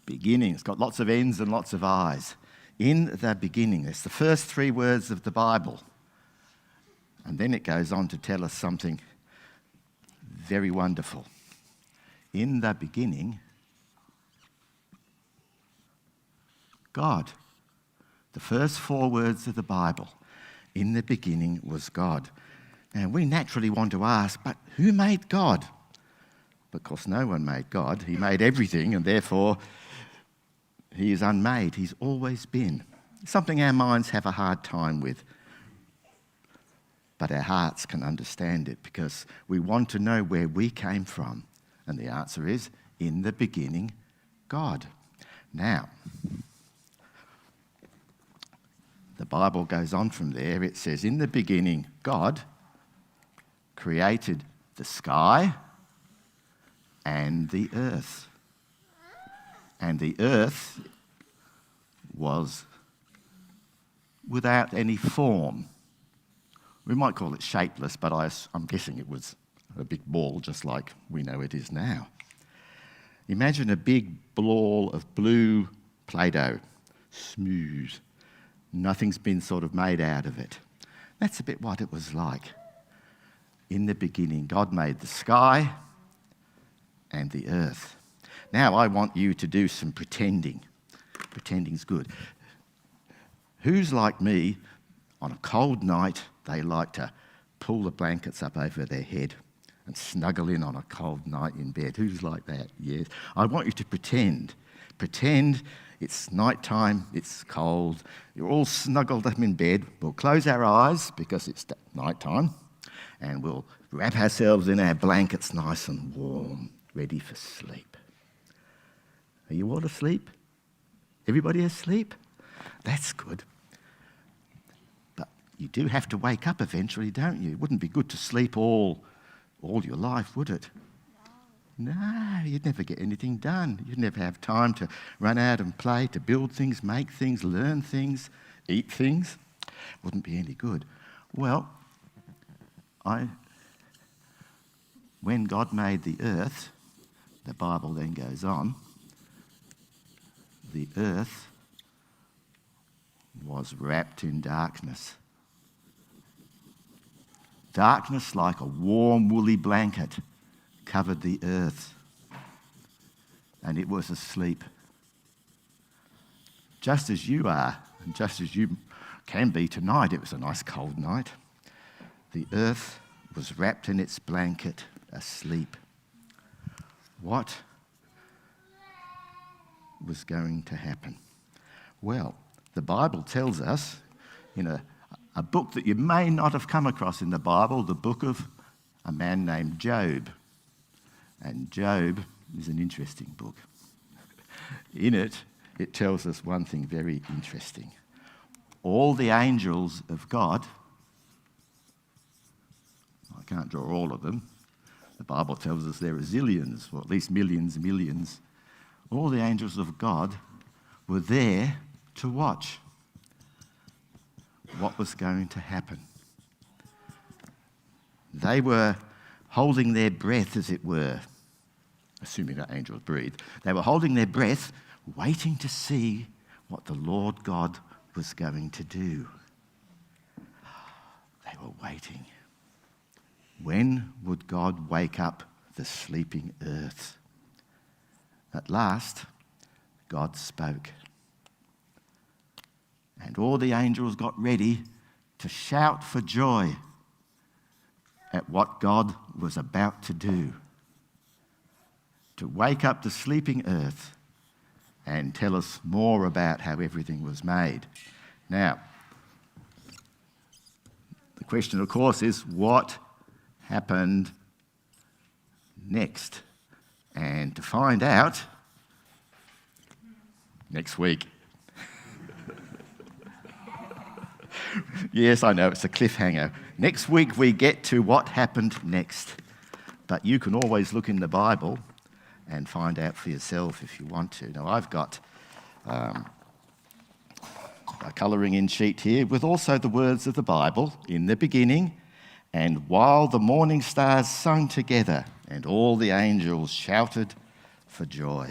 beginning. It's got lots of N's and lots of I's. In the beginning. It's the first three words of the Bible. And then it goes on to tell us something very wonderful. In the beginning, God. The first four words of the Bible. In the beginning was God. And we naturally want to ask, but who made God? Of course, no one made God. He made everything, and therefore he is unmade. He's always been. Something our minds have a hard time with. But our hearts can understand it because we want to know where we came from. And the answer is, in the beginning, God. Now, the Bible goes on from there. It says, in the beginning, God created the sky and the earth. And the earth was without any form. We might call it shapeless, but I'm guessing it was a big ball, just like we know it is now. Imagine a big ball of blue Play-Doh, smooth. Nothing's been sort of made out of it. That's a bit what it was like. In the beginning, God made the sky and the earth. Now I want you to do some pretending. Pretending's good. Who's like me, on a cold night, they like to pull the blankets up over their head and snuggle in on a cold night in bed? Who's like that? Yes. I want you to pretend. Pretend it's night time, it's cold, you're all snuggled up in bed. We'll close our eyes because it's night time, and we'll wrap ourselves in our blankets nice and warm, ready for sleep. Are you all asleep? Everybody asleep? That's good. But you do have to wake up eventually, don't you? It wouldn't be good to sleep all your life, would it? No, you'd never get anything done. You'd never have time to run out and play, to build things, make things, learn things, eat things. Wouldn't be any good. Well, when God made the earth, the Bible then goes on, the earth was wrapped in darkness. Darkness like a warm woolly blanket covered the earth, and it was asleep. Just as you are, and just as you can be tonight. It was a nice cold night. The earth was wrapped in its blanket, asleep. What was going to happen? Well, the Bible tells us in a book that you may not have come across in the Bible, the book of a man named Job. And Job is an interesting book. In it, it tells us one thing very interesting. All the angels of God, I can't draw all of them, the Bible tells us there are zillions, or at least millions and millions. All the angels of God were there to watch what was going to happen. They were holding their breath, as it were, assuming that angels breathed. They were holding their breath, waiting to see what the Lord God was going to do. They were waiting. When would God wake up the sleeping earth? At last, God spoke. And all the angels got ready to shout for joy at what God was about to do. To wake up the sleeping earth and tell us more about how everything was made. Now, the question, of course, is what happened next? And to find out, next week. Yes, I know, it's a cliffhanger. Next week we get to what happened next. But you can always look in the Bible and find out for yourself if you want to. Now, I've got a colouring in sheet here with also the words of the Bible. In the beginning, and while the morning stars sung together, and all the angels shouted for joy.